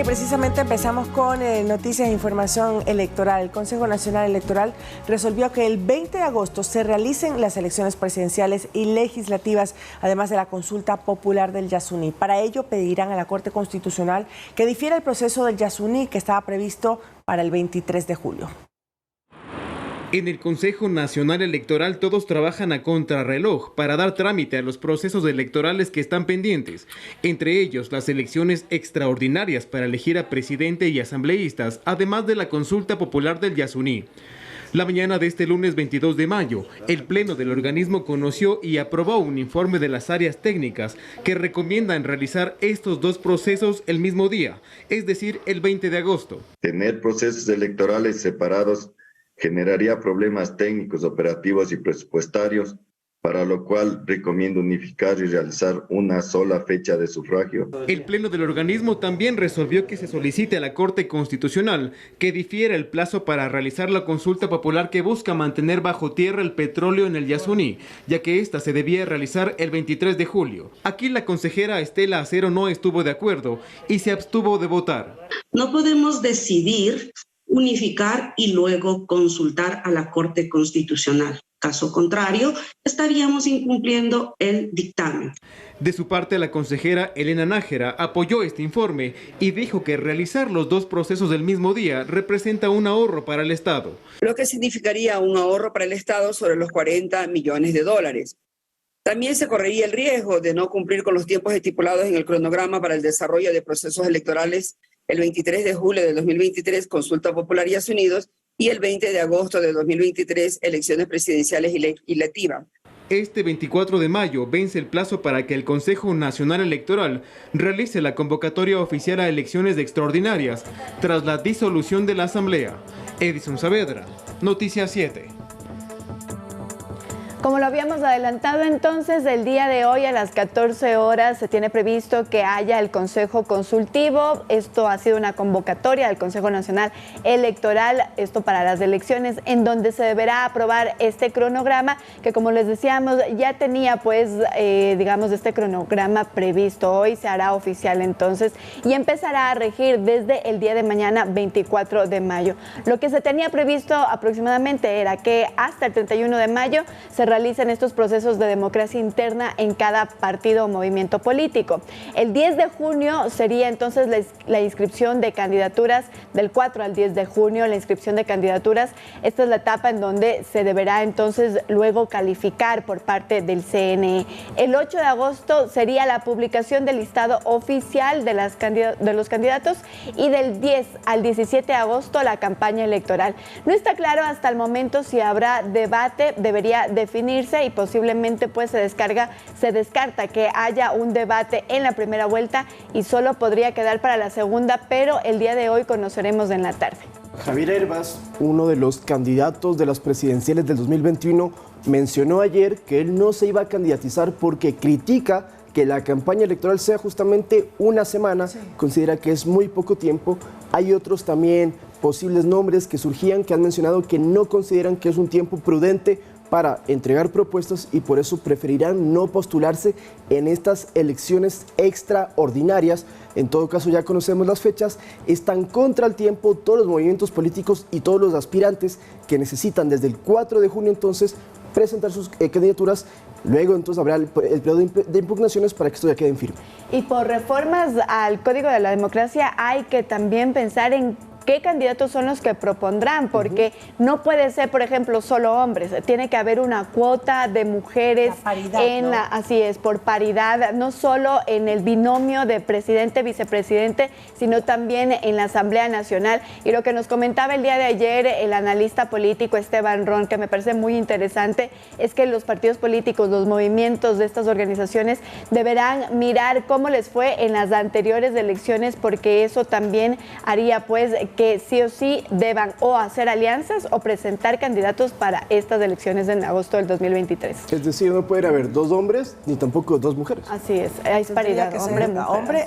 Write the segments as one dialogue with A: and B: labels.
A: precisamente empezamos con noticias e información electoral. El Consejo Nacional Electoral resolvió que el 20 de agosto se realicen las elecciones presidenciales y legislativas, además de la consulta popular del Yasuní. Para ello pedirán a la Corte Constitucional que difiera el proceso del Yasuní, que estaba previsto para el 23 de julio.
B: En el Consejo Nacional Electoral todos trabajan a contrarreloj para dar trámite a los procesos electorales que están pendientes, entre ellos las elecciones extraordinarias para elegir a presidente y asambleístas, además de la consulta popular del Yasuní. La mañana de este lunes 22 de mayo, el Pleno del organismo conoció y aprobó un informe de las áreas técnicas que recomiendan realizar estos dos procesos el mismo día, es decir, el 20 de agosto.
C: Tener procesos electorales separados generaría problemas técnicos, operativos y presupuestarios, para lo cual recomiendo unificar y realizar una sola fecha de sufragio.
B: El Pleno del organismo también resolvió que se solicite a la Corte Constitucional que difiera el plazo para realizar la consulta popular que busca mantener bajo tierra el petróleo en el Yasuní, ya que esta se debía realizar el 23 de julio. Aquí la consejera Estela Acero no estuvo de acuerdo y se abstuvo de votar.
D: No podemos decidir unificar y luego consultar a la Corte Constitucional. Caso contrario, estaríamos incumpliendo el dictamen.
B: De su parte, la consejera Elena Nájera apoyó este informe y dijo que realizar los dos procesos del mismo día representa un ahorro para el Estado.
E: Lo que significaría un ahorro para el Estado sobre los 40 millones de dólares. También se correría el riesgo de no cumplir con los tiempos estipulados en el cronograma para el desarrollo de procesos electorales el 23 de julio de 2023, consulta popular y Unidos, y el 20 de agosto de 2023, elecciones presidenciales y legislativas.
B: Este 24 de mayo vence el plazo para que el Consejo Nacional Electoral realice la convocatoria oficial a elecciones extraordinarias tras la disolución de la Asamblea. Edison Saavedra, Noticias 7.
F: Como lo habíamos adelantado entonces, el día de hoy a las 14 horas se tiene previsto que haya el Consejo Consultivo. Esto ha sido una convocatoria del Consejo Nacional Electoral, esto para las elecciones, en donde se deberá aprobar este cronograma que, como les decíamos, ya tenía digamos este cronograma previsto. Hoy se hará oficial entonces y empezará a regir desde el día de mañana 24 de mayo. Lo que se tenía previsto aproximadamente era que hasta el 31 de mayo se realicen estos procesos de democracia interna en cada partido o movimiento político. El 10 de junio sería entonces la inscripción de candidaturas, del 4 al 10 de junio, la inscripción de candidaturas. Esta es la etapa en donde se deberá entonces luego calificar por parte del CNE. El 8 de agosto sería la publicación del listado oficial de los candidatos y del 10 al 17 de agosto la campaña electoral. No está claro hasta el momento si habrá debate, debería definirse y posiblemente pues se descarta que haya un debate en la primera vuelta y solo podría quedar para la segunda, pero el día de hoy conoceremos en la tarde.
G: Javier Hervas, uno de los candidatos de las presidenciales del 2021, mencionó ayer que él no se iba a candidatizar porque critica que la campaña electoral sea justamente una semana, considera que es muy poco tiempo. Hay otros también posibles nombres que surgían que han mencionado que no consideran que es un tiempo prudente para entregar propuestas y por eso preferirán no postularse en estas elecciones extraordinarias. En todo caso, ya conocemos las fechas, están contra el tiempo todos los movimientos políticos y todos los aspirantes que necesitan desde el 4 de junio entonces presentar sus candidaturas. Luego entonces habrá el periodo de impugnaciones para que esto ya quede en firme.
F: Y por reformas al Código de la Democracia hay que también pensar en qué candidatos son los que propondrán, porque no puede ser, por ejemplo, solo hombres, tiene que haber una cuota de mujeres, así es, por paridad, no solo en el binomio de presidente-vicepresidente, sino también en la Asamblea Nacional. Y lo que nos comentaba el día de ayer el analista político Esteban Ron, que me parece muy interesante, es que los partidos políticos, los movimientos de estas organizaciones deberán mirar cómo les fue en las anteriores elecciones, porque eso también haría pues que sí o sí deban o hacer alianzas o presentar candidatos para estas elecciones en agosto del 2023.
G: Es decir, no puede haber 2 hombres ni tampoco 2 mujeres.
F: Así es, hay paridad,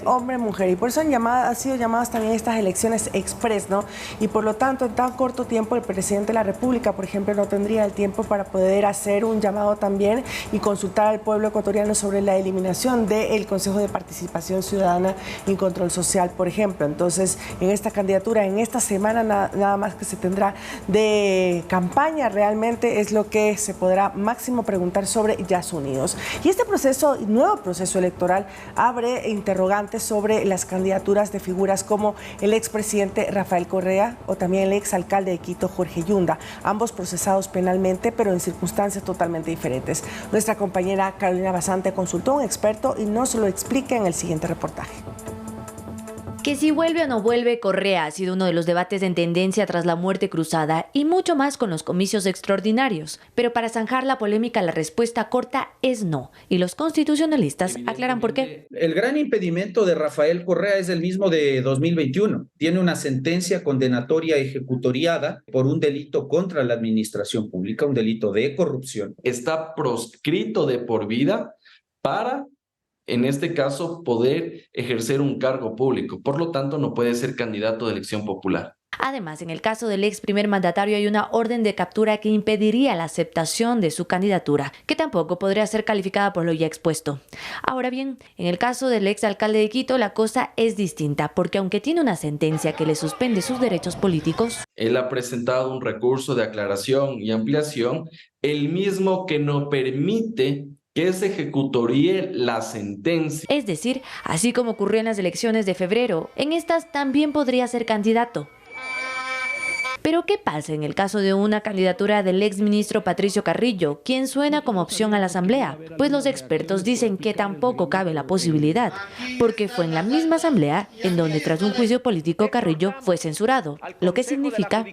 A: hombre, mujer. Y por eso han sido llamadas también estas elecciones express, ¿no? Y por lo tanto, en tan corto tiempo, el presidente de la República, por ejemplo, no tendría el tiempo para poder hacer un llamado también y consultar al pueblo ecuatoriano sobre la eliminación del Consejo de Participación Ciudadana y Control Social, por ejemplo. Entonces, en esta candidatura, en esta semana, nada más que se tendrá de campaña, realmente es lo que se podrá máximo preguntar sobre Yas Unidos. Y este nuevo proceso electoral abre interrogantes sobre las candidaturas de figuras como el expresidente Rafael Correa o también el exalcalde de Quito, Jorge Yunda, ambos procesados penalmente, pero en circunstancias totalmente diferentes. Nuestra compañera Carolina Basante consultó a un experto y nos lo explica en el siguiente reportaje.
H: Que si vuelve o no vuelve Correa ha sido uno de los debates en tendencia tras la muerte cruzada y mucho más con los comicios extraordinarios. Pero para zanjar la polémica, la respuesta corta es no. Y los constitucionalistas aclaran por qué.
I: El gran impedimento de Rafael Correa es el mismo de 2021. Tiene una sentencia condenatoria ejecutoriada por un delito contra la administración pública, un delito de corrupción.
J: Está proscrito de por vida para, en este caso, poder ejercer un cargo público. Por lo tanto, no puede ser candidato de elección popular.
H: Además, en el caso del ex primer mandatario hay una orden de captura que impediría la aceptación de su candidatura, que tampoco podría ser calificada por lo ya expuesto. Ahora bien, en el caso del ex alcalde de Quito, la cosa es distinta, porque aunque tiene una sentencia que le suspende sus derechos políticos,
J: él ha presentado un recurso de aclaración y ampliación, el mismo que no permite que se ejecutorie la sentencia.
H: Es decir, así como ocurrió en las elecciones de febrero, en estas también podría ser candidato. Pero ¿qué pasa en el caso de una candidatura del exministro Patricio Carrillo, quien suena como opción a la Asamblea? Pues los expertos dicen que tampoco cabe la posibilidad, porque fue en la misma Asamblea en donde tras un juicio político Carrillo fue censurado, lo que significa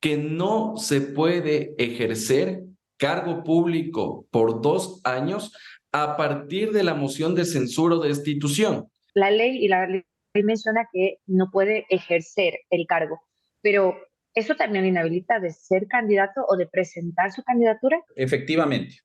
J: que no se puede ejercer cargo público por 2 años a partir de la moción de censura o de destitución.
K: La ley menciona que no puede ejercer el cargo, pero ¿eso también inhabilita de ser candidato o de presentar su candidatura?
I: Efectivamente.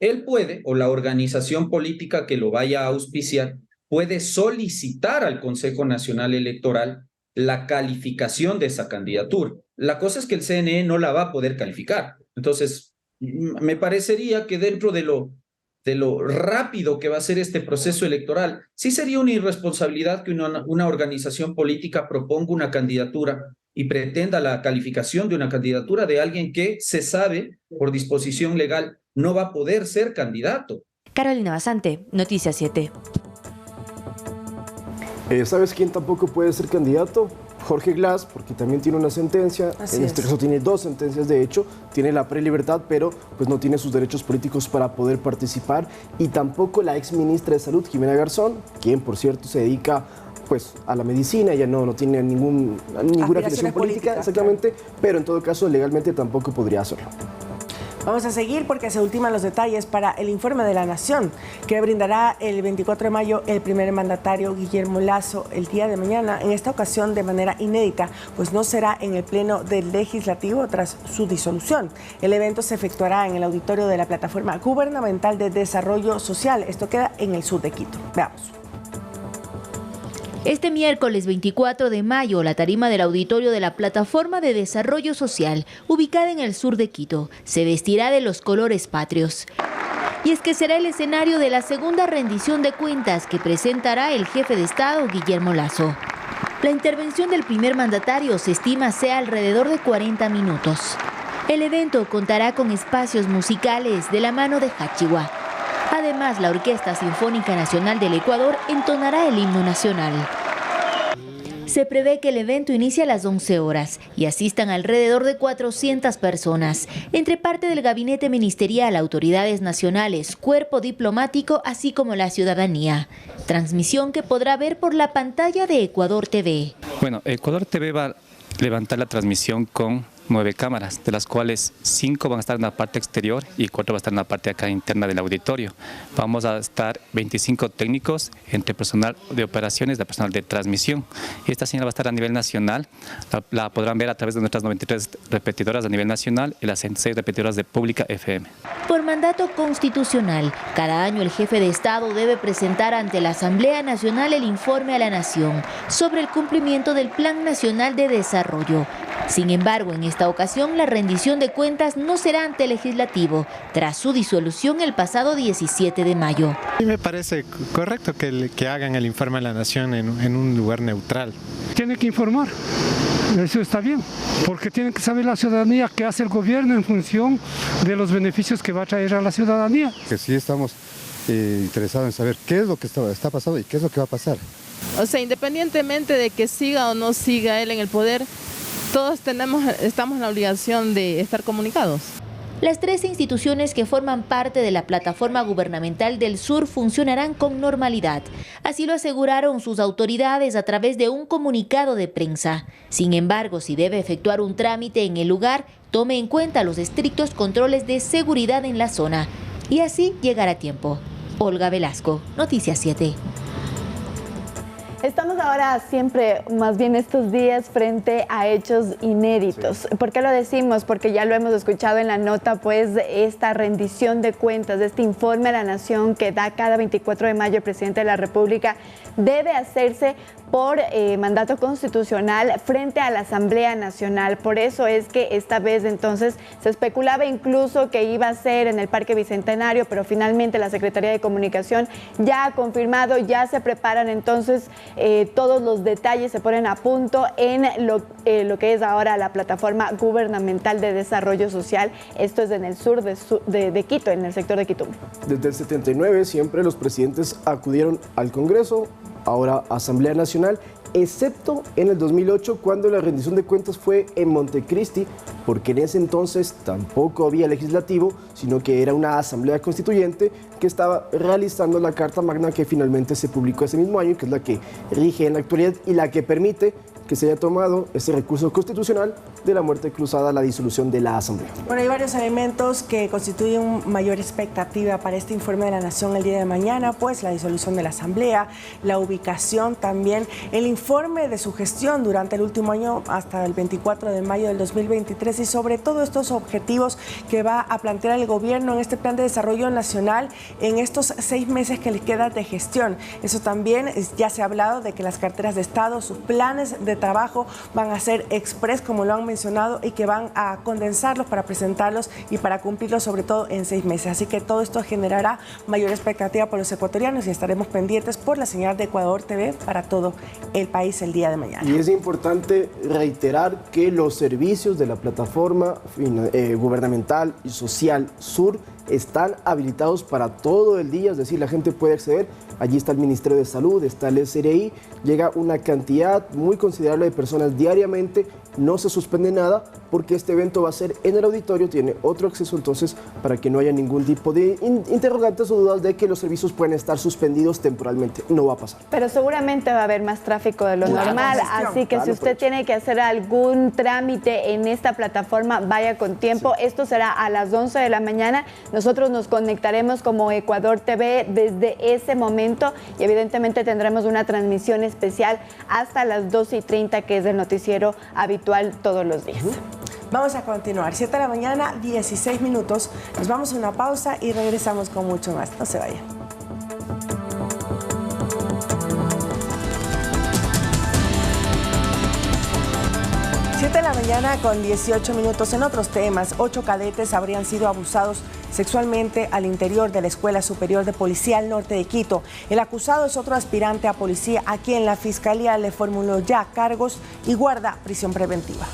I: Él puede, o la organización política que lo vaya a auspiciar, puede solicitar al Consejo Nacional Electoral la calificación de esa candidatura. La cosa es que el CNE no la va a poder calificar. Entonces, me parecería que dentro de lo rápido que va a ser este proceso electoral, sí sería una irresponsabilidad que una organización política proponga una candidatura y pretenda la calificación de una candidatura de alguien que se sabe, por disposición legal, no va a poder ser candidato.
H: Carolina Basante, Noticias 7.
G: ¿Sabes quién tampoco puede ser candidato? Jorge Glass, porque también tiene una sentencia, en este caso tiene 2 sentencias de hecho, tiene la prelibertad, pero pues no tiene sus derechos políticos para poder participar, y tampoco la ex ministra de Salud, Jimena Garzón, quien por cierto se dedica pues a la medicina, ella no tiene ninguna afiliación política, exactamente, claro. Pero en todo caso legalmente tampoco podría hacerlo.
A: Vamos a seguir porque se ultiman los detalles para el informe de la Nación que brindará el 24 de mayo el primer mandatario Guillermo Lasso el día de mañana, en esta ocasión de manera inédita, pues no será en el Pleno del Legislativo tras su disolución. El evento se efectuará en el auditorio de la Plataforma Gubernamental de Desarrollo Social. Esto queda en el sur de Quito. Veamos.
H: Este miércoles 24 de mayo, la tarima del auditorio de la Plataforma de Desarrollo Social, ubicada en el sur de Quito, se vestirá de los colores patrios. Y es que será el escenario de la segunda rendición de cuentas que presentará el jefe de Estado, Guillermo Lasso. La intervención del primer mandatario se estima sea alrededor de 40 minutos. El evento contará con espacios musicales de la mano de Hachiwa. Además, la Orquesta Sinfónica Nacional del Ecuador entonará el himno nacional. Se prevé que el evento inicie a las 11 horas y asistan alrededor de 400 personas, entre parte del gabinete ministerial, autoridades nacionales, cuerpo diplomático, así como la ciudadanía. Transmisión que podrá ver por la pantalla de Ecuador TV.
L: Bueno, Ecuador TV va a levantar la transmisión con 9 cámaras, de las cuales 5 van a estar en la parte exterior y 4 van a estar en la parte acá interna del auditorio. Vamos a estar 25 técnicos entre personal de operaciones y personal de transmisión. Y esta señal va a estar a nivel nacional, la podrán ver a través de nuestras 93 repetidoras a nivel nacional y las 6 repetidoras de Pública FM.
H: Por mandato constitucional, cada año el jefe de Estado debe presentar ante la Asamblea Nacional el informe a la Nación sobre el cumplimiento del Plan Nacional de Desarrollo. Sin embargo, en esta ocasión la rendición de cuentas no será ante el Legislativo, tras su disolución el pasado 17 de mayo.
M: A mí me parece correcto que hagan el informe a la Nación en un lugar neutral.
N: Tiene que informar, eso está bien, porque tiene que saber la ciudadanía qué hace el gobierno en función de los beneficios que va a traer a la ciudadanía.
O: Que sí estamos interesados en saber qué es lo que está pasando y qué es lo que va a pasar.
P: O sea, independientemente de que siga o no siga él en el poder, todos estamos en la obligación de estar comunicados.
H: Las 13 instituciones que forman parte de la plataforma gubernamental del Sur funcionarán con normalidad. Así lo aseguraron sus autoridades a través de un comunicado de prensa. Sin embargo, si debe efectuar un trámite en el lugar, tome en cuenta los estrictos controles de seguridad en la zona. Y así llegar a tiempo. Olga Velasco, Noticias 7.
F: Estamos ahora siempre, más bien estos días, frente a hechos inéditos. Sí. ¿Por qué lo decimos? Porque ya lo hemos escuchado en la nota, pues esta rendición de cuentas, este informe a la Nación que da cada 24 de mayo el presidente de la República, debe hacerse por mandato constitucional frente a la Asamblea Nacional. Por eso es que esta vez entonces se especulaba incluso que iba a ser en el Parque Bicentenario, pero finalmente la Secretaría de Comunicación ya ha confirmado, ya se preparan entonces todos los detalles, se ponen a punto en lo que es ahora la plataforma gubernamental de desarrollo social. Esto es en el sur de Quito, en el sector de Quito.
G: Desde el 79 siempre los presidentes acudieron al Congreso, ahora Asamblea Nacional, excepto en el 2008 cuando la rendición de cuentas fue en Montecristi, porque en ese entonces tampoco había legislativo, sino que era una asamblea constituyente que estaba realizando la Carta Magna que finalmente se publicó ese mismo año, que es la que rige en la actualidad y la que permite que se haya tomado ese recurso constitucional de la muerte cruzada a la disolución de la Asamblea.
A: Bueno, hay varios elementos que constituyen mayor expectativa para este informe de la Nación el día de mañana, pues la disolución de la Asamblea, la ubicación también, el informe de su gestión durante el último año hasta el 24 de mayo del 2023 y sobre todo estos objetivos que va a plantear el gobierno en este plan de desarrollo nacional en estos 6 meses que les queda de gestión. Eso también ya se ha hablado de que las carteras de Estado, sus planes de trabajo van a ser express, como lo han mencionado, y que van a condensarlos para presentarlos y para cumplirlos sobre todo en 6 meses. Así que todo esto generará mayor expectativa por los ecuatorianos y estaremos pendientes por la señal de Ecuador TV para todo el país el día de mañana.
G: Y es importante reiterar que los servicios de la plataforma gubernamental y social Sur están habilitados para todo el día, es decir, la gente puede acceder. Allí está el Ministerio de Salud, está el SRI, llega una cantidad muy considerable de personas diariamente, no se suspende nada porque este evento va a ser en el auditorio, tiene otro acceso, entonces para que no haya ningún tipo de interrogantes o dudas de que los servicios pueden estar suspendidos temporalmente, no va a pasar.
F: Pero seguramente va a haber más tráfico de lo normal, así que si usted tiene que hacer algún trámite en esta plataforma, vaya con tiempo. Sí. Esto será a las 11 de la mañana. Nosotros nos conectaremos como Ecuador TV desde ese momento y evidentemente tendremos una transmisión especial hasta las 12:30, que es el noticiero habitual todos los días.
A: Vamos a continuar, 7 de la mañana, 16 minutos. Nos vamos a una pausa y regresamos con mucho más. No se vayan. De la mañana con 18 minutos. En otros temas, 8 cadetes habrían sido abusados sexualmente al interior de la Escuela Superior de Policía al norte de Quito. El acusado es otro aspirante a policía a quien la Fiscalía le formuló ya cargos y guarda prisión preventiva.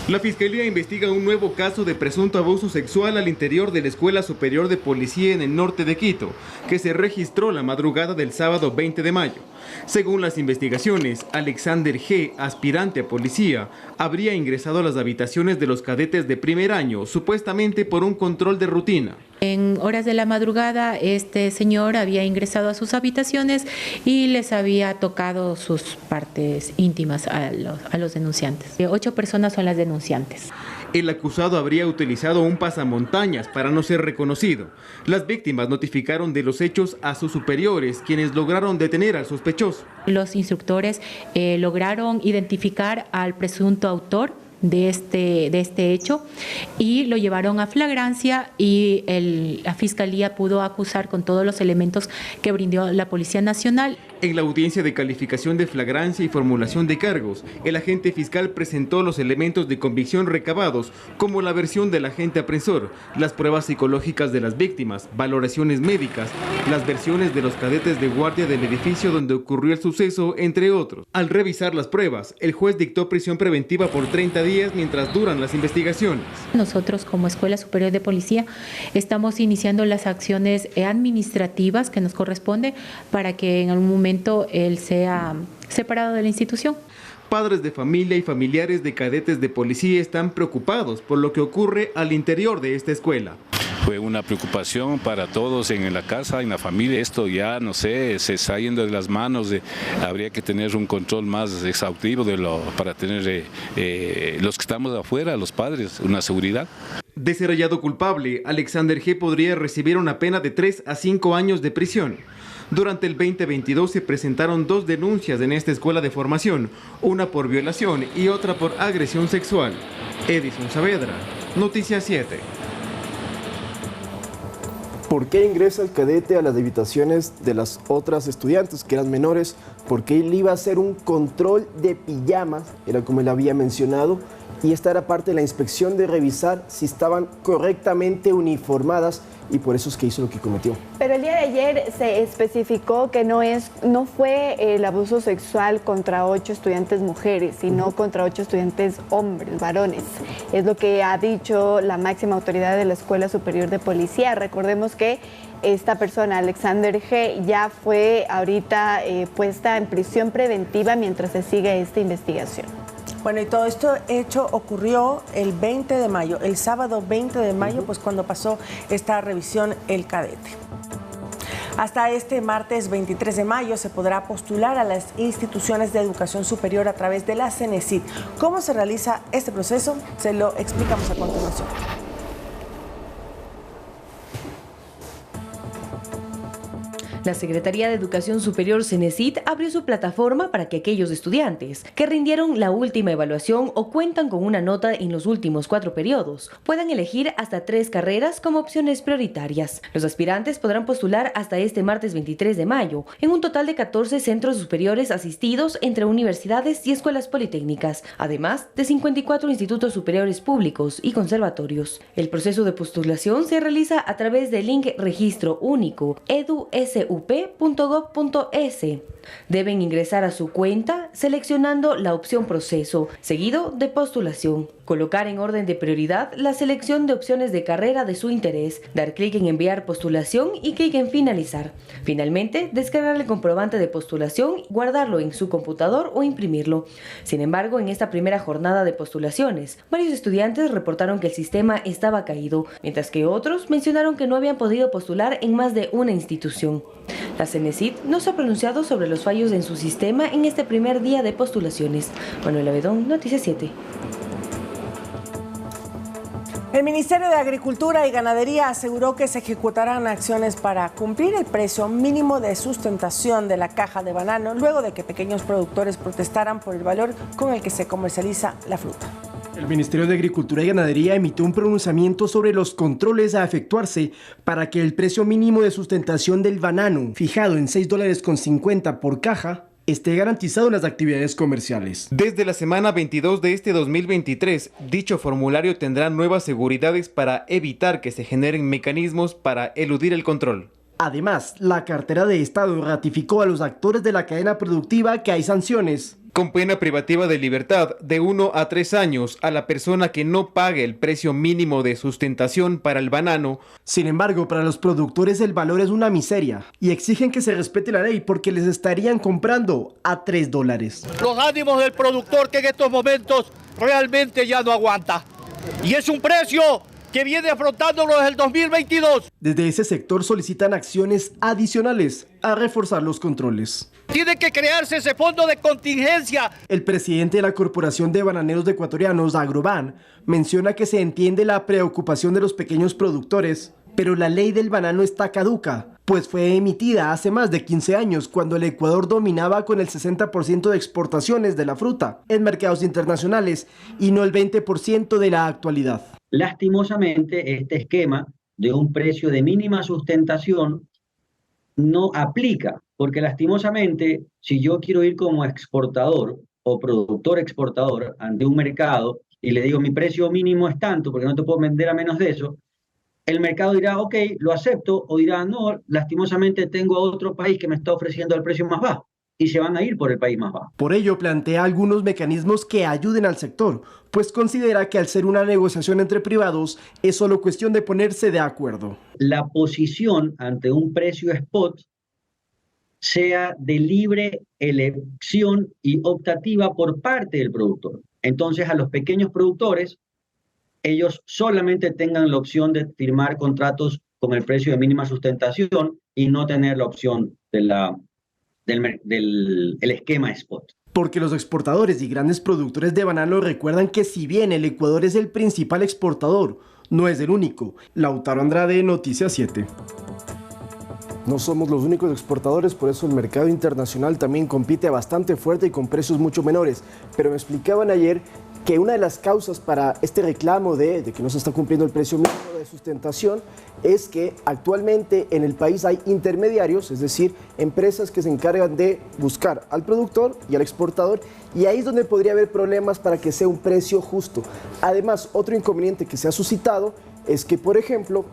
B: La Fiscalía investiga un nuevo caso de presunto abuso sexual al interior de la Escuela Superior de Policía en el norte de Quito, que se registró la madrugada del sábado 20 de mayo. Según las investigaciones, Alexander G., aspirante a policía, habría ingresado a las habitaciones de los cadetes de primer año, supuestamente por un control de rutina.
Q: En horas de la madrugada, este señor había ingresado a sus habitaciones y les había tocado sus partes íntimas a los denunciantes. 8 personas son las denunciantes.
B: El acusado habría utilizado un pasamontañas para no ser reconocido. Las víctimas notificaron de los hechos a sus superiores, quienes lograron detener al sospechoso.
Q: Los instructores lograron identificar al presunto autor de este hecho y lo llevaron a flagrancia y la Fiscalía pudo acusar con todos los elementos que brindó la Policía Nacional.
B: En la audiencia de calificación de flagrancia y formulación de cargos, el agente fiscal presentó los elementos de convicción recabados, como la versión del agente apresor, las pruebas psicológicas de las víctimas, valoraciones médicas, las versiones de los cadetes de guardia del edificio donde ocurrió el suceso, entre otros. Al revisar las pruebas, el juez dictó prisión preventiva por 30 días mientras duran las investigaciones.
Q: Nosotros, como Escuela Superior de Policía, estamos iniciando las acciones administrativas que nos corresponden para que en algún momento él sea separado de la institución.
B: Padres de familia y familiares de cadetes de policía están preocupados por lo que ocurre al interior de esta escuela.
R: Fue una preocupación para todos en la casa, en la familia. Esto ya, no sé, se está yendo de las manos. Habría que tener un control más exhaustivo para tener los que estamos afuera, los padres, una seguridad.
B: De ser hallado culpable, Alexander G. podría recibir una pena de 3 a 5 años de prisión. Durante el 2022 se presentaron 2 denuncias en esta escuela de formación, una por violación y otra por agresión sexual. Edison Saavedra, Noticias 7.
G: ¿Por qué ingresa el cadete a las habitaciones de las otras estudiantes que eran menores? Porque él iba a hacer un control de pijamas, era como él había mencionado, y esta era parte de la inspección de revisar si estaban correctamente uniformadas, y por eso es que hizo lo que cometió.
F: Pero el día de ayer se especificó que no fue el abuso sexual contra 8 estudiantes mujeres, sino contra 8 estudiantes hombres, varones. Es lo que ha dicho la máxima autoridad de la Escuela Superior de Policía. Recordemos que esta persona, Alexander G., ya fue ahorita puesta en prisión preventiva mientras se sigue esta investigación.
A: Bueno, y todo esto hecho ocurrió el 20 de mayo, el sábado 20 de mayo, pues cuando pasó esta revisión el cadete. Hasta este martes 23 de mayo se podrá postular a las instituciones de educación superior a través de la CENESID. ¿Cómo se realiza este proceso? Se lo explicamos a continuación.
S: La Secretaría de Educación Superior CENESID abrió su plataforma para que aquellos estudiantes que rindieron la última evaluación o cuentan con una nota en los últimos 4 periodos puedan elegir hasta 3 carreras como opciones prioritarias. Los aspirantes podrán postular hasta este martes 23 de mayo en un total de 14 centros superiores asistidos entre universidades y escuelas politécnicas, además de 54 institutos superiores públicos y conservatorios. El proceso de postulación se realiza a través del link registro único edusup.gov.es. Deben ingresar a su cuenta seleccionando la opción proceso, seguido de postulación. Colocar en orden de prioridad la selección de opciones de carrera de su interés, dar clic en enviar postulación y clic en finalizar. Finalmente, descargar el comprobante de postulación, guardarlo en su computador o imprimirlo. Sin embargo, en esta primera jornada de postulaciones, varios estudiantes reportaron que el sistema estaba caído, mientras que otros mencionaron que no habían podido postular en más de una institución. La CENESID no se ha pronunciado sobre los fallos en su sistema en este primer día de postulaciones. Manuela Bedón, Noticias 7.
A: El Ministerio de Agricultura y Ganadería aseguró que se ejecutarán acciones para cumplir el precio mínimo de sustentación de la caja de banano luego de que pequeños productores protestaran por el valor con el que se comercializa la fruta.
G: El Ministerio de Agricultura y Ganadería emitió un pronunciamiento sobre los controles a efectuarse para que el precio mínimo de sustentación del banano, fijado en $6.50 por caja, esté garantizado en las actividades comerciales.
B: Desde la semana 22 de este 2023, dicho formulario tendrá nuevas seguridades para evitar que se generen mecanismos para eludir el control.
G: Además, la cartera de Estado ratificó a los actores de la cadena productiva que hay sanciones
B: con pena privativa de libertad de 1 a 3 años a la persona que no pague el precio mínimo de sustentación para el banano.
G: Sin embargo, para los productores el valor es una miseria y exigen que se respete la ley porque les estarían comprando a $3.
T: Los ánimos del productor que en estos momentos realmente ya no aguanta. Y es un precio que viene afrontándolo desde el 2022.
G: Desde ese sector solicitan acciones adicionales a reforzar los controles.
T: Tiene que crearse ese fondo de contingencia.
G: El presidente de la Corporación de Bananeros Ecuatorianos, Agroban, menciona que se entiende la preocupación de los pequeños productores, pero la ley del banano está caduca, pues fue emitida hace más de 15 años cuando el Ecuador dominaba con el 60% de exportaciones de la fruta en mercados internacionales y no el 20% de la actualidad.
U: Lastimosamente, este esquema de un precio de mínima sustentación no aplica, porque lastimosamente, si yo quiero ir como exportador o productor exportador ante un mercado y le digo mi precio mínimo es tanto porque no te puedo vender a menos de eso, el mercado dirá, ok, lo acepto, o dirá, no, lastimosamente tengo a otro país que me está ofreciendo el precio más bajo, y se van a ir por el país más bajo.
G: Por ello, plantea algunos mecanismos que ayuden al sector, pues considera que al ser una negociación entre privados, es solo cuestión de ponerse de acuerdo.
U: La posición ante un precio spot sea de libre elección y optativa por parte del productor. Entonces, a los pequeños productores, ellos solamente tengan la opción de firmar contratos con el precio de mínima sustentación y no tener la opción de del esquema spot.
G: Porque los exportadores y grandes productores de banano recuerdan que si bien el Ecuador es el principal exportador, no es el único. Lautaro Andrade, Noticias 7. No somos los únicos exportadores, por eso el mercado internacional también compite bastante fuerte y con precios mucho menores. Pero me explicaban ayer que una de las causas para este reclamo de que no se está cumpliendo el precio mínimo de sustentación es que actualmente en el país hay intermediarios, es decir, empresas que se encargan de buscar al productor y al exportador, y ahí es donde podría haber problemas para que sea un precio justo. Además, otro inconveniente que se ha suscitado es que, por ejemplo,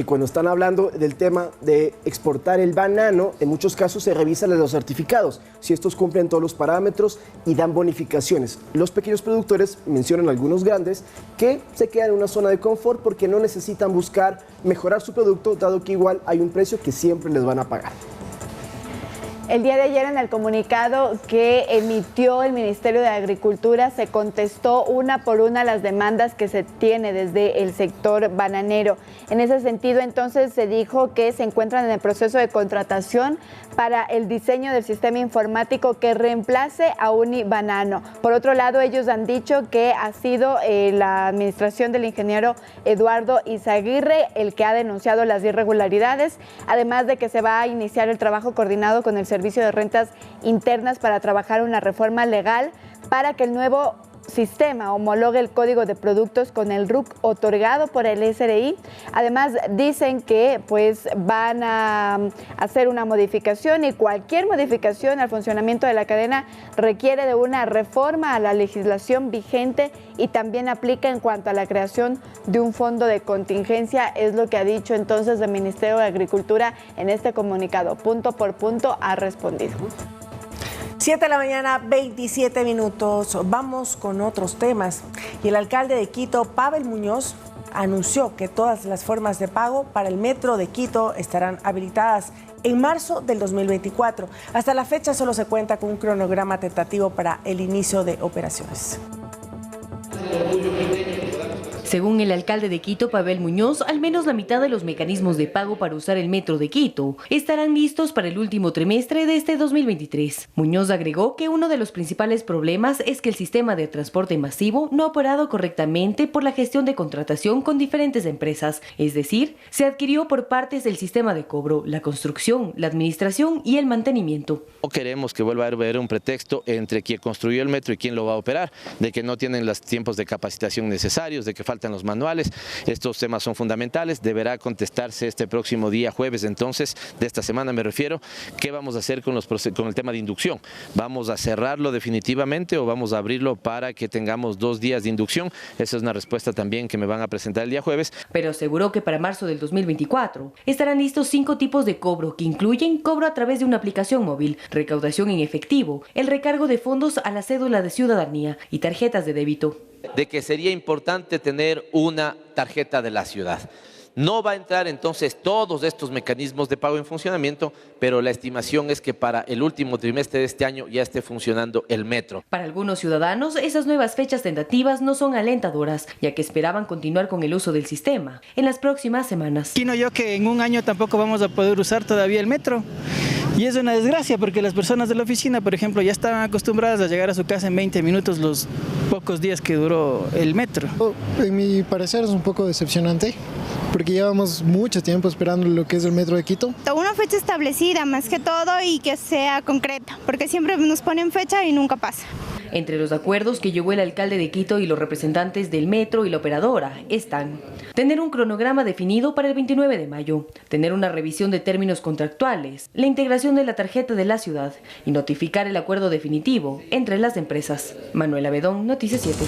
G: cuando están hablando del tema de exportar el banano, en muchos casos se revisan los certificados, si estos cumplen todos los parámetros y dan bonificaciones. Los pequeños productores, mencionan algunos grandes, que se quedan en una zona de confort porque no necesitan buscar mejorar su producto, dado que igual hay un precio que siempre les van a pagar.
F: El día de ayer, en el comunicado que emitió el Ministerio de Agricultura, se contestó una por una las demandas que se tiene desde el sector bananero. En ese sentido, entonces, se dijo que se encuentran en el proceso de contratación para el diseño del sistema informático que reemplace a Unibanano. Por otro lado, ellos han dicho que ha sido la administración del ingeniero Eduardo Izaguirre el que ha denunciado las irregularidades, además de que se va a iniciar el trabajo coordinado con el Servicio de Rentas Internas para trabajar una reforma legal para que el nuevo sistema homologue el código de productos con el RUC otorgado por el SRI. Además, dicen que van a hacer una modificación, y cualquier modificación al funcionamiento de la cadena requiere de una reforma a la legislación vigente y también aplica en cuanto a la creación de un fondo de contingencia, es lo que ha dicho entonces el Ministerio de Agricultura en este comunicado. Punto por punto ha respondido.
A: 7 de la mañana, 27 minutos. Vamos con otros temas. Y el alcalde de Quito, Pavel Muñoz, anunció que todas las formas de pago para el metro de Quito estarán habilitadas en marzo del 2024. Hasta la fecha solo se cuenta con un cronograma tentativo para el inicio de operaciones.
S: Según el alcalde de Quito, Pavel Muñoz, al menos la mitad de los mecanismos de pago para usar el metro de Quito estarán listos para el último trimestre de este 2023. Muñoz agregó que uno de los principales problemas es que el sistema de transporte masivo no ha operado correctamente por la gestión de contratación con diferentes empresas, es decir, se adquirió por partes el sistema de cobro, la construcción, la administración y el mantenimiento.
V: No queremos que vuelva a haber un pretexto entre quien construyó el metro y quien lo va a operar, de que no tienen los tiempos de capacitación necesarios, de que falta faltan los manuales. Estos temas son fundamentales, deberá contestarse este próximo día jueves, entonces, de esta semana me refiero. ¿Qué vamos a hacer con el tema de inducción? ¿Vamos a cerrarlo definitivamente o vamos a abrirlo para que tengamos 2 días de inducción? Esa es una respuesta también que me van a presentar el día jueves.
S: Pero aseguró que para marzo del 2024 estarán listos 5 tipos de cobro que incluyen cobro a través de una aplicación móvil, recaudación en efectivo, el recargo de fondos a la cédula de ciudadanía y tarjetas de débito.
V: De que sería importante tener una tarjeta de la ciudad. No va a entrar entonces todos estos mecanismos de pago en funcionamiento, pero la estimación es que para el último trimestre de este año ya esté funcionando el metro.
S: Para algunos ciudadanos, esas nuevas fechas tentativas no son alentadoras, ya que esperaban continuar con el uso del sistema en las próximas semanas.
C: Imagino yo que en un año tampoco vamos a poder usar todavía el metro. Y es una desgracia porque las personas de la oficina, por ejemplo, ya estaban acostumbradas a llegar a su casa en 20 minutos los pocos días que duró el metro.
D: En mi parecer es un poco decepcionante porque llevamos mucho tiempo esperando lo que es el metro de Quito.
W: Una fecha establecida más que todo y que sea concreta, porque siempre nos ponen fecha y nunca pasa.
S: Entre los acuerdos que llevó el alcalde de Quito y los representantes del metro y la operadora están: tener un cronograma definido para el 29 de mayo, tener una revisión de términos contractuales, la integración de la tarjeta de la ciudad y notificar el acuerdo definitivo entre las empresas. Manuela Bedón, Noticias 7.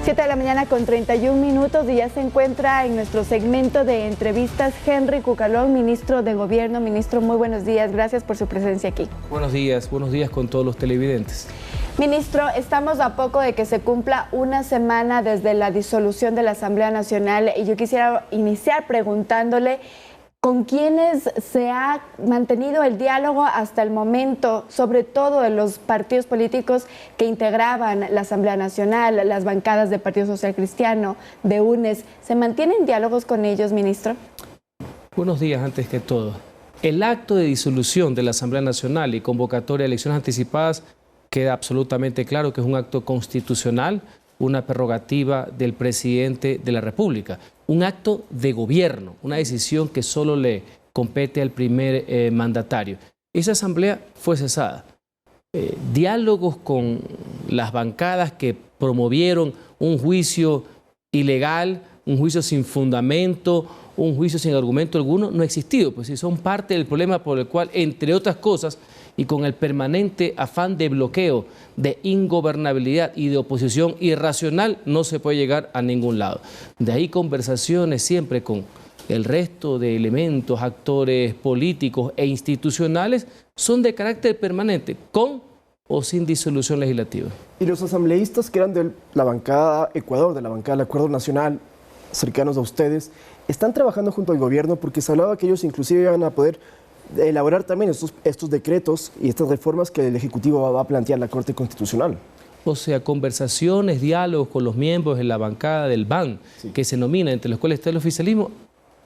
F: De la mañana con 31 minutos y ya se encuentra en nuestro segmento de entrevistas Henry Cucalón, ministro de Gobierno. Ministro, muy buenos días, gracias por su presencia aquí.
X: Buenos días con todos los televidentes.
F: Ministro, estamos a poco de que se cumpla una semana desde la disolución de la Asamblea Nacional y yo quisiera iniciar preguntándole ¿con quiénes se ha mantenido el diálogo hasta el momento, sobre todo de los partidos políticos que integraban la Asamblea Nacional, las bancadas del Partido Social Cristiano, de UNES? ¿Se mantienen diálogos con ellos, ministro?
X: Buenos días, antes que todo. El acto de disolución de la Asamblea Nacional y convocatoria de elecciones anticipadas queda absolutamente claro que es un acto constitucional, una prerrogativa del presidente de la República. Un acto de gobierno, una decisión que solo le compete al primer mandatario. Esa asamblea fue cesada. Diálogos con las bancadas que promovieron un juicio ilegal, un juicio sin fundamento, un juicio sin argumento alguno, no ha existido. Pues sí, son parte del problema por el cual, entre otras cosas, y con el permanente afán de bloqueo, de ingobernabilidad y de oposición irracional, no se puede llegar a ningún lado. De ahí conversaciones siempre con el resto de elementos, actores políticos e institucionales, son de carácter permanente, con o sin disolución legislativa.
G: Y los asambleístas que eran de la bancada Ecuador, de la bancada del Acuerdo Nacional, cercanos a ustedes, están trabajando junto al gobierno porque se hablaba que ellos inclusive iban a poder elaborar también estos decretos y estas reformas que el Ejecutivo va a plantear la Corte Constitucional.
X: O sea, conversaciones, diálogos con los miembros de la bancada del BAN, sí, que se nomina, entre los cuales está el oficialismo,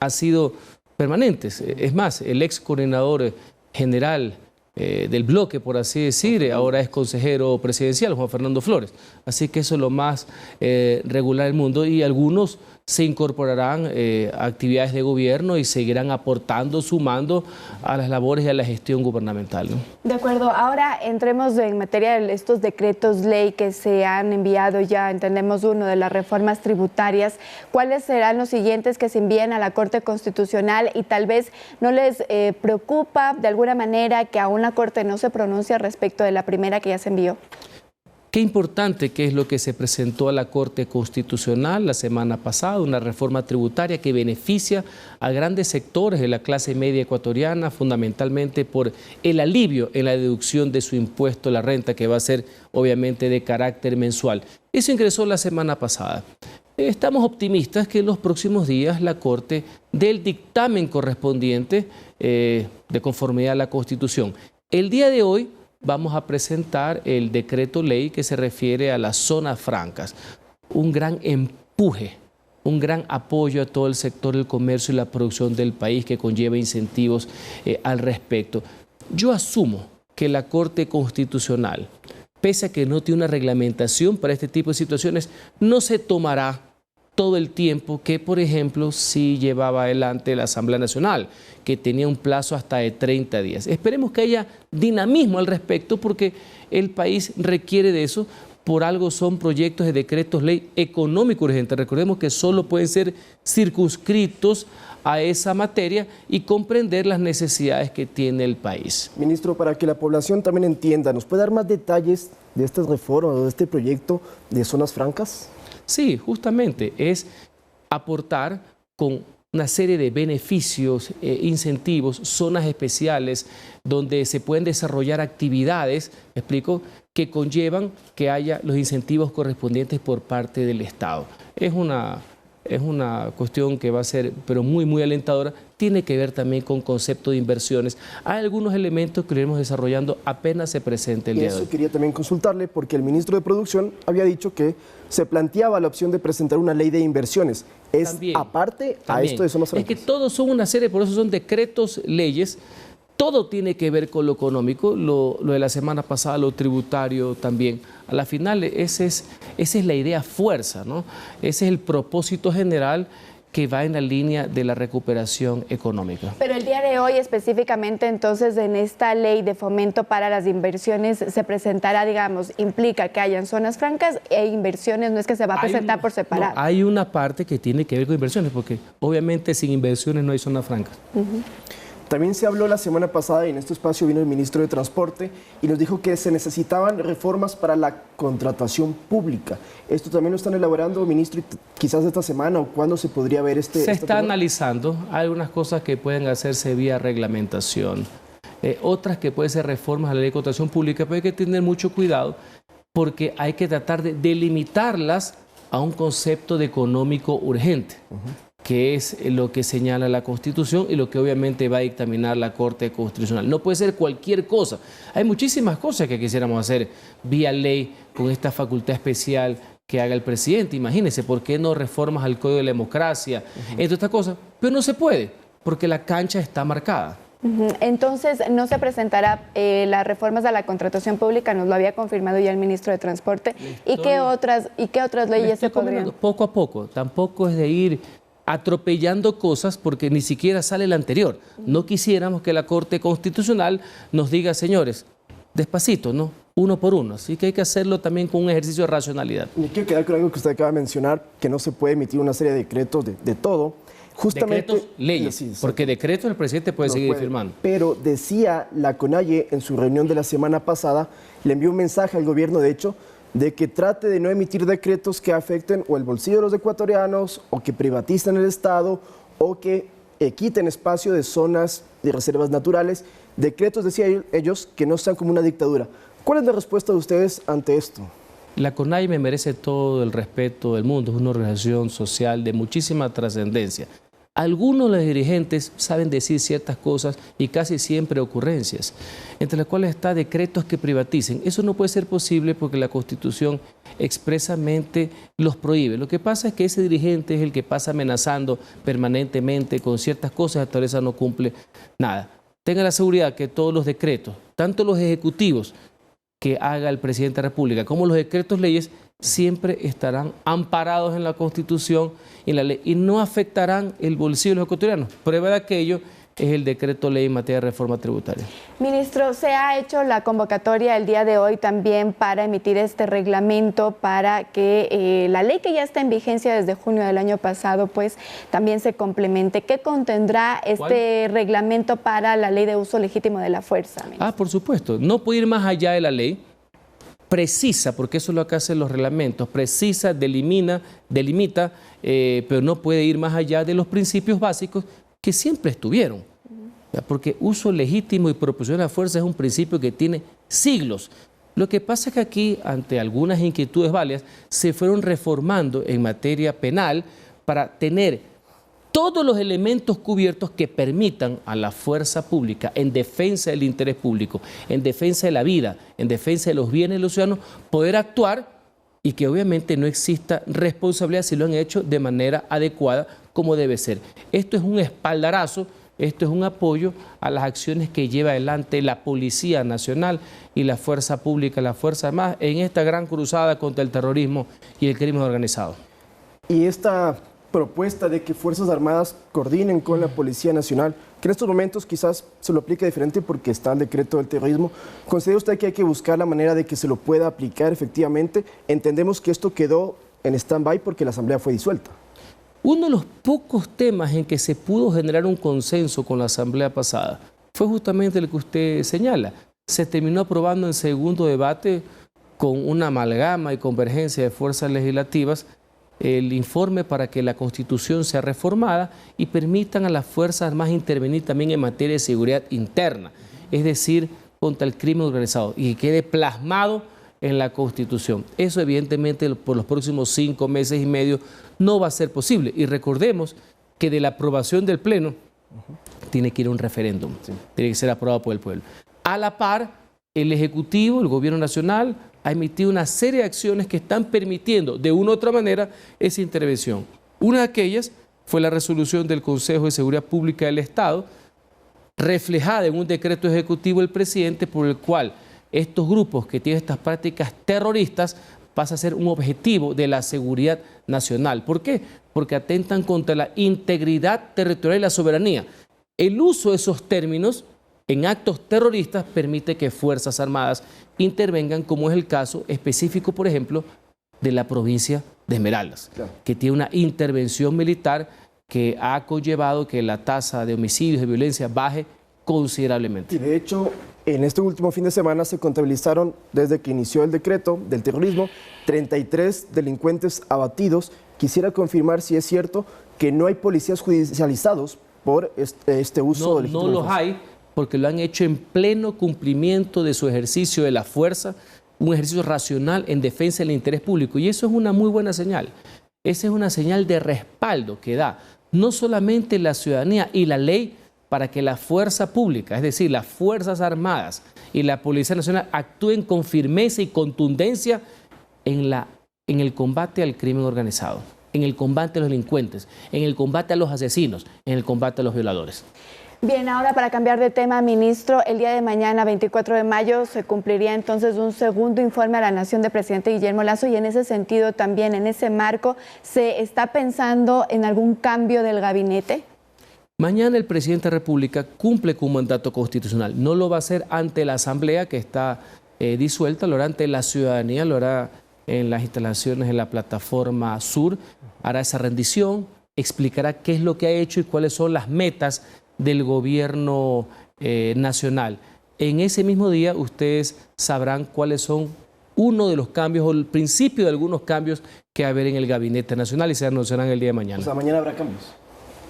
X: ha sido permanentes. Es más, el ex coordinador general del bloque, por así decir, ahora es consejero presidencial, Juan Fernando Flores. Así que eso es lo más regular del mundo y algunos se incorporarán a actividades de gobierno y seguirán aportando, sumando a las labores y a la gestión gubernamental, ¿no?
F: De acuerdo. Ahora entremos en materia de estos decretos ley que se han enviado ya, entendemos uno de las reformas tributarias. ¿Cuáles serán los siguientes que se envíen a la Corte Constitucional y tal vez no les preocupa de alguna manera que aún la Corte no se pronuncie respecto de la primera que ya se envió?
X: Qué importante que es lo que se presentó a la Corte Constitucional la semana pasada, una reforma tributaria que beneficia a grandes sectores de la clase media ecuatoriana, fundamentalmente por el alivio en la deducción de su impuesto a la renta, que va a ser obviamente de carácter mensual. Eso ingresó la semana pasada. Estamos optimistas que en los próximos días la Corte dé el dictamen correspondiente de conformidad a la Constitución. El día de hoy vamos a presentar el decreto ley que se refiere a las zonas francas. Un gran empuje, un gran apoyo a todo el sector del comercio y la producción del país que conlleva incentivos al respecto. Yo asumo que la Corte Constitucional, pese a que no tiene una reglamentación para este tipo de situaciones, no se tomará todo el tiempo que, por ejemplo, sí llevaba adelante la Asamblea Nacional, que tenía un plazo hasta de 30 días. Esperemos que haya dinamismo al respecto, porque el país requiere de eso. Por algo son proyectos de decretos ley económico urgente. Recordemos que solo pueden ser circunscritos a esa materia y comprender las necesidades que tiene el país.
G: Ministro, para que la población también entienda, ¿nos puede dar más detalles de estas reformas o de este proyecto de zonas francas?
X: Sí, justamente es aportar con una serie de beneficios, incentivos, zonas especiales donde se pueden desarrollar actividades, ¿me explico?, que conllevan que haya los incentivos correspondientes por parte del Estado. Es una cuestión que va a ser, pero muy alentadora. Tiene que ver también con concepto de inversiones. Hay algunos elementos que lo iremos desarrollando apenas se presente el día de hoy.
G: Eso quería también consultarle, porque el ministro de Producción había dicho que se planteaba la opción de presentar una ley de inversiones. ¿Es también, aparte a esto de zonas francas?
X: Es que todos son una serie, por eso son decretos, leyes. Todo tiene que ver con lo económico, lo de la semana pasada, lo tributario también. A la final, esa es la idea fuerza, ¿no? Ese es el propósito general que va en la línea de la recuperación económica.
F: Pero el día de hoy específicamente, entonces, en esta ley de fomento para las inversiones se presentará, digamos, implica que hayan zonas francas e inversiones, no es que se va a presentar por separado.
X: No, hay una parte que tiene que ver con inversiones, porque obviamente sin inversiones no hay zonas francas.
G: También se habló la semana pasada y en este espacio vino el ministro de Transporte y nos dijo que se necesitaban reformas para la contratación pública. ¿Esto también lo están elaborando, ministro, quizás esta semana o cuándo se podría ver este?
X: Se está analizando. Hay algunas cosas que pueden hacerse vía reglamentación, otras que pueden ser reformas a la ley de contratación pública, pero hay que tener mucho cuidado porque hay que tratar de delimitarlas a un concepto de económico urgente. Que es lo que señala la Constitución y lo que obviamente va a dictaminar la Corte Constitucional. No puede ser cualquier cosa. Hay muchísimas cosas que quisiéramos hacer vía ley con esta facultad especial que haga el presidente. Imagínense, ¿por qué no reformas al Código de la Democracia? Entre estas cosas. Pero no se puede, porque la cancha está marcada.
F: Entonces, no se presentará las reformas a la contratación pública, nos lo había confirmado ya el ministro de Transporte. ¿Y qué otras leyes se podrían?
X: Poco a poco, tampoco es de ir atropellando cosas porque ni siquiera sale la anterior. No quisiéramos que la Corte Constitucional nos diga, señores, despacito, ¿no? Uno por uno. Así que hay que hacerlo también con un ejercicio de racionalidad.
G: Me quiero quedar con algo que usted acaba de mencionar, que no se puede emitir una serie de decretos de todo. Justamente,
X: decretos, leyes, sí, porque decretos el presidente puede seguir firmando.
G: Pero decía la CONAIE en su reunión de la semana pasada, le envió un mensaje al gobierno, de hecho, de que trate de no emitir decretos que afecten o el bolsillo de los ecuatorianos, o que privaticen el Estado, o que quiten espacio de zonas de reservas naturales. Decretos, decían ellos, que no sean como una dictadura. ¿Cuál es la respuesta de ustedes ante esto?
X: La CONAIE me merece todo el respeto del mundo, es una organización social de muchísima trascendencia. Algunos de los dirigentes saben decir ciertas cosas y casi siempre ocurrencias, entre las cuales está decretos que privaticen. Eso no puede ser posible porque la Constitución expresamente los prohíbe. Lo que pasa es que ese dirigente es el que pasa amenazando permanentemente con ciertas cosas, hasta ahora no cumple nada. Tenga la seguridad que todos los decretos, tanto los ejecutivos que haga el presidente de la República como los decretos leyes, siempre estarán amparados en la Constitución y en la ley y no afectarán el bolsillo de los ecuatorianos. Prueba de aquello es el decreto ley en materia de reforma tributaria.
F: Ministro, se ha hecho la convocatoria el día de hoy también para emitir este reglamento para que la ley que ya está en vigencia desde junio del año pasado, pues también se complemente. ¿Qué contendrá este reglamento para la ley de uso legítimo de la fuerza, ministro?
X: Por supuesto, no puede ir más allá de la ley. Precisa, porque eso es lo que hacen los reglamentos, precisa, delimita, pero no puede ir más allá de los principios básicos que siempre estuvieron. Porque uso legítimo y proporcional de la fuerza es un principio que tiene siglos. Lo que pasa es que aquí, ante algunas inquietudes válidas, se fueron reformando en materia penal para tener todos los elementos cubiertos que permitan a la fuerza pública, en defensa del interés público, en defensa de la vida, en defensa de los bienes de los ciudadanos, poder actuar y que obviamente no exista responsabilidad si lo han hecho de manera adecuada como debe ser. Esto es un espaldarazo, esto es un apoyo a las acciones que lleva adelante la Policía Nacional y la Fuerza Pública, la Fuerza Armada, en esta gran cruzada contra el terrorismo y el crimen organizado.
G: Y esta propuesta de que Fuerzas Armadas coordinen con la Policía Nacional, que en estos momentos quizás se lo aplique diferente porque está el decreto del terrorismo, ¿considera usted que hay que buscar la manera de que se lo pueda aplicar efectivamente? Entendemos que esto quedó en stand-by porque la Asamblea fue disuelta.
X: Uno de los pocos temas en que se pudo generar un consenso con la Asamblea pasada fue justamente el que usted señala. Se terminó aprobando en segundo debate con una amalgama y convergencia de fuerzas legislativas el informe para que la Constitución sea reformada y permitan a las Fuerzas Armadas intervenir también en materia de seguridad interna, es decir, contra el crimen organizado, y que quede plasmado en la Constitución. Eso evidentemente por los próximos 5 meses y medio no va a ser posible. Y recordemos que de la aprobación del Pleno tiene que ir a un referéndum, tiene que ser aprobado por el pueblo. A la par, el Ejecutivo, el Gobierno Nacional, ha emitido una serie de acciones que están permitiendo de una u otra manera esa intervención. Una de aquellas fue la resolución del Consejo de Seguridad Pública del Estado, reflejada en un decreto ejecutivo del presidente, por el cual estos grupos que tienen estas prácticas terroristas pasan a ser un objetivo de la seguridad nacional. ¿Por qué? Porque atentan contra la integridad territorial y la soberanía. El uso de esos términos en actos terroristas permite que Fuerzas Armadas intervengan, como es el caso específico, por ejemplo, de la provincia de Esmeraldas, que tiene una intervención militar que ha conllevado que la tasa de homicidios y violencia baje considerablemente.
G: Y de hecho, en este último fin de semana se contabilizaron, desde que inició el decreto del terrorismo, 33 delincuentes abatidos. Quisiera confirmar si es cierto que no hay policías judicializados por este uso del
X: No los hay, porque lo han hecho en pleno cumplimiento de su ejercicio de la fuerza, un ejercicio racional en defensa del interés público. Y eso es una muy buena señal. Esa es una señal de respaldo que da no solamente la ciudadanía y la ley para que la fuerza pública, es decir, las Fuerzas Armadas y la Policía Nacional actúen con firmeza y contundencia en el combate al crimen organizado, en el combate a los delincuentes, en el combate a los asesinos, en el combate a los violadores.
F: Bien, ahora para cambiar de tema, ministro, el día de mañana, 24 de mayo, se cumpliría entonces un segundo informe a la Nación del presidente Guillermo Lasso, y en ese sentido también, en ese marco, ¿se está pensando en algún cambio del gabinete?
X: Mañana el presidente de la República cumple con un mandato constitucional. No lo va a hacer ante la Asamblea, que está disuelta, lo hará ante la ciudadanía, lo hará en las instalaciones en la plataforma Sur, hará esa rendición, explicará qué es lo que ha hecho y cuáles son las metas del gobierno nacional. En ese mismo día ustedes sabrán cuáles son uno de los cambios o el principio de algunos cambios que va a haber en el gabinete nacional y se anunciarán el día de mañana.
G: O sea, mañana habrá cambios.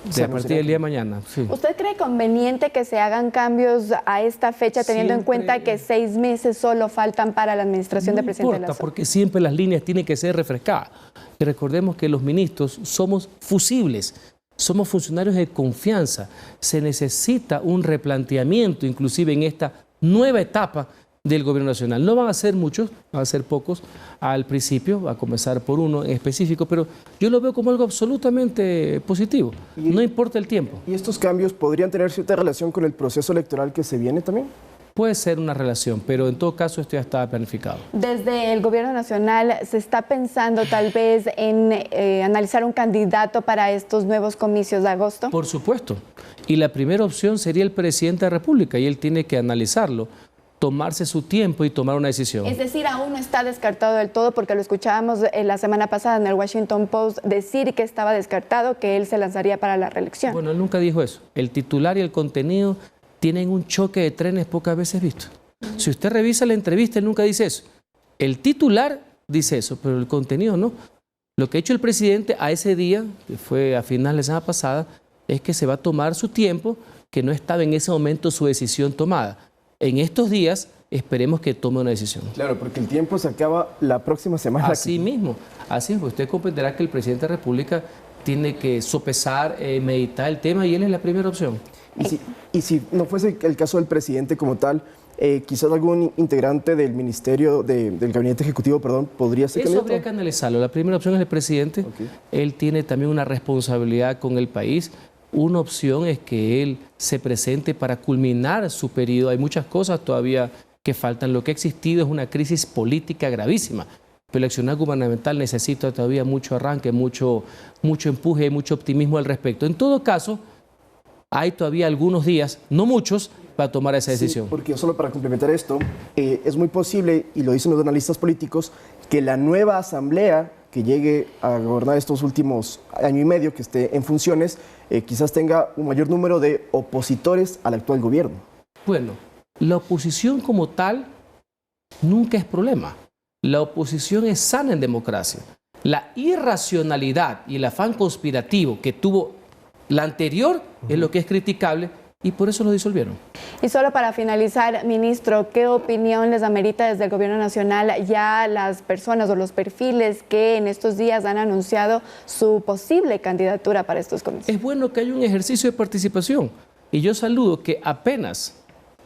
X: A partir del día de mañana, sí.
F: ¿Usted cree conveniente que se hagan cambios a esta fecha, teniendo en cuenta que 6 meses solo faltan para la administración del presidente Lasso?
X: No importa, porque siempre las líneas tienen que ser refrescadas. Y recordemos que los ministros somos fusibles, somos funcionarios de confianza. Se necesita un replanteamiento, inclusive en esta nueva etapa del gobierno nacional. No van a ser muchos, van a ser pocos al principio, va a comenzar por uno en específico, pero yo lo veo como algo absolutamente positivo, no importa el tiempo.
G: ¿Y estos cambios podrían tener cierta relación con el proceso electoral que se viene también?
X: Puede ser una relación, pero en todo caso esto ya está planificado.
F: Desde el gobierno nacional se está pensando tal vez en analizar un candidato para estos nuevos comicios de agosto.
X: Por supuesto, y la primera opción sería el presidente de la República y él tiene que analizarlo, tomarse su tiempo y tomar una decisión.
F: Es decir, aún no está descartado del todo, porque lo escuchábamos la semana pasada en el Washington Post decir que estaba descartado, que él se lanzaría para la reelección.
X: Bueno, él nunca dijo eso. El titular y el contenido tienen un choque de trenes pocas veces visto. Si usted revisa la entrevista, él nunca dice eso. El titular dice eso, pero el contenido no. Lo que ha hecho el presidente a ese día, que fue a finales de la semana pasada, es que se va a tomar su tiempo, que no estaba en ese momento su decisión tomada. En estos días esperemos que tome una decisión.
G: Claro, porque el tiempo se acaba la próxima semana.
X: Así mismo, así mismo. Usted comprenderá que el presidente de la República tiene que sopesar, meditar el tema y él es la primera opción.
G: Y si no fuese el caso del presidente como tal, quizás algún integrante del ministerio, del gabinete ejecutivo, perdón, podría ser candidato.
X: Eso habría que analizarlo. La primera opción es el presidente. Okay. Él tiene también una responsabilidad con el país. Una opción es que él se presente para culminar su periodo. Hay muchas cosas todavía que faltan. Lo que ha existido es una crisis política gravísima pero el accionar gubernamental necesita todavía mucho arranque, mucho empuje, mucho optimismo al respecto. En todo caso, hay todavía algunos días, no muchos, para tomar esa decisión.
G: Sí, porque solo para complementar esto, es muy posible, y lo dicen los analistas políticos, que la nueva asamblea que llegue a gobernar estos últimos año y medio, que esté en funciones, quizás tenga un mayor número de opositores al actual gobierno.
X: Bueno, la oposición como tal nunca es problema. La oposición es sana en democracia. La irracionalidad y el afán conspirativo que tuvo la anterior es lo que es criticable y por eso lo disolvieron.
F: Y solo para finalizar, ministro, ¿qué opinión les amerita desde el Gobierno Nacional ya las personas o los perfiles que en estos días han anunciado su posible candidatura para estos comicios?
X: Es bueno que haya un ejercicio de participación y yo saludo que apenas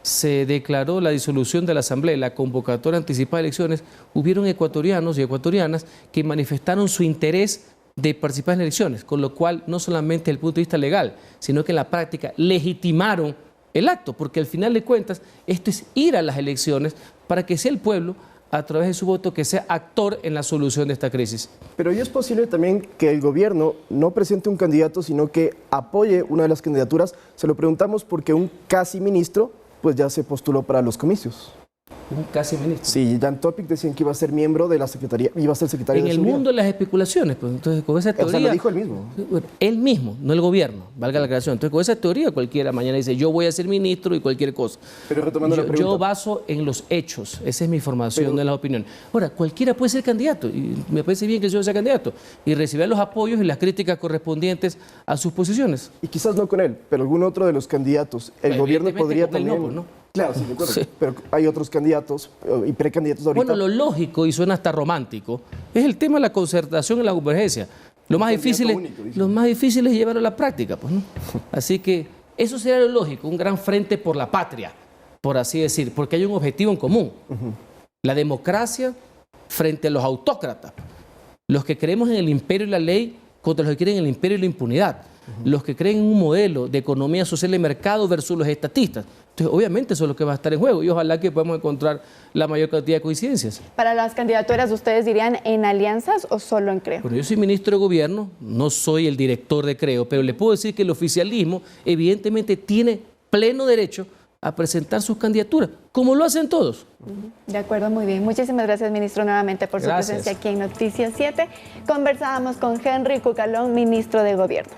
X: se declaró la disolución de la Asamblea y la convocatoria anticipada de elecciones, hubieron ecuatorianos y ecuatorianas que manifestaron su interés de participar en elecciones, con lo cual no solamente desde el punto de vista legal, sino que en la práctica legitimaron el acto, porque al final de cuentas esto es ir a las elecciones para que sea el pueblo, a través de su voto, que sea actor en la solución de esta crisis.
G: Pero ¿y es posible también que el gobierno no presente un candidato, sino que apoye una de las candidaturas? Se lo preguntamos porque un casi ministro pues ya se postuló para los comicios.
X: Un casi ministro.
G: Sí, Jan Topic decían que iba a ser miembro de la Secretaría, iba a ser secretario de Seguridad.
X: En el mundo de las especulaciones, pues entonces con esa teoría...
G: O sea, lo dijo él mismo.
X: Él mismo, no el gobierno, valga la aclaración. Entonces con esa teoría cualquiera mañana dice yo voy a ser ministro y cualquier cosa.
G: Pero retomando la pregunta.
X: Yo baso en los hechos, esa es mi formación, no en las opiniones. Ahora, cualquiera puede ser candidato y me parece bien que yo sea candidato y recibir los apoyos y las críticas correspondientes a sus posiciones.
G: Y quizás no con él, pero algún otro de los candidatos. El gobierno podría también...
X: No, ¿no?
G: Claro, sí, de acuerdo. Sí. Pero hay otros candidatos y precandidatos ahorita.
X: Bueno, lo lógico, y suena hasta romántico, es el tema de la concertación y la convergencia. Lo más difícil es llevarlo a la práctica, pues, ¿no? Así que eso sería lo lógico, un gran frente por la patria, por así decir, porque hay un objetivo en común. La democracia frente a los autócratas, los que creemos en el imperio y la ley contra los que quieren el imperio y la impunidad, los que creen en un modelo de economía social de mercado versus los estatistas. Entonces, obviamente eso es lo que va a estar en juego y ojalá que podamos encontrar la mayor cantidad de coincidencias.
F: Para las candidaturas, ¿ustedes dirían en alianzas o solo en Creo?
X: Bueno, yo soy ministro de Gobierno, no soy el director de Creo, pero le puedo decir que el oficialismo evidentemente tiene pleno derecho a presentar sus candidaturas, como lo hacen todos.
F: De acuerdo, muy bien. Muchísimas gracias, ministro, nuevamente por su presencia aquí en Noticias 7. Conversábamos con Henry Cucalón, ministro de Gobierno.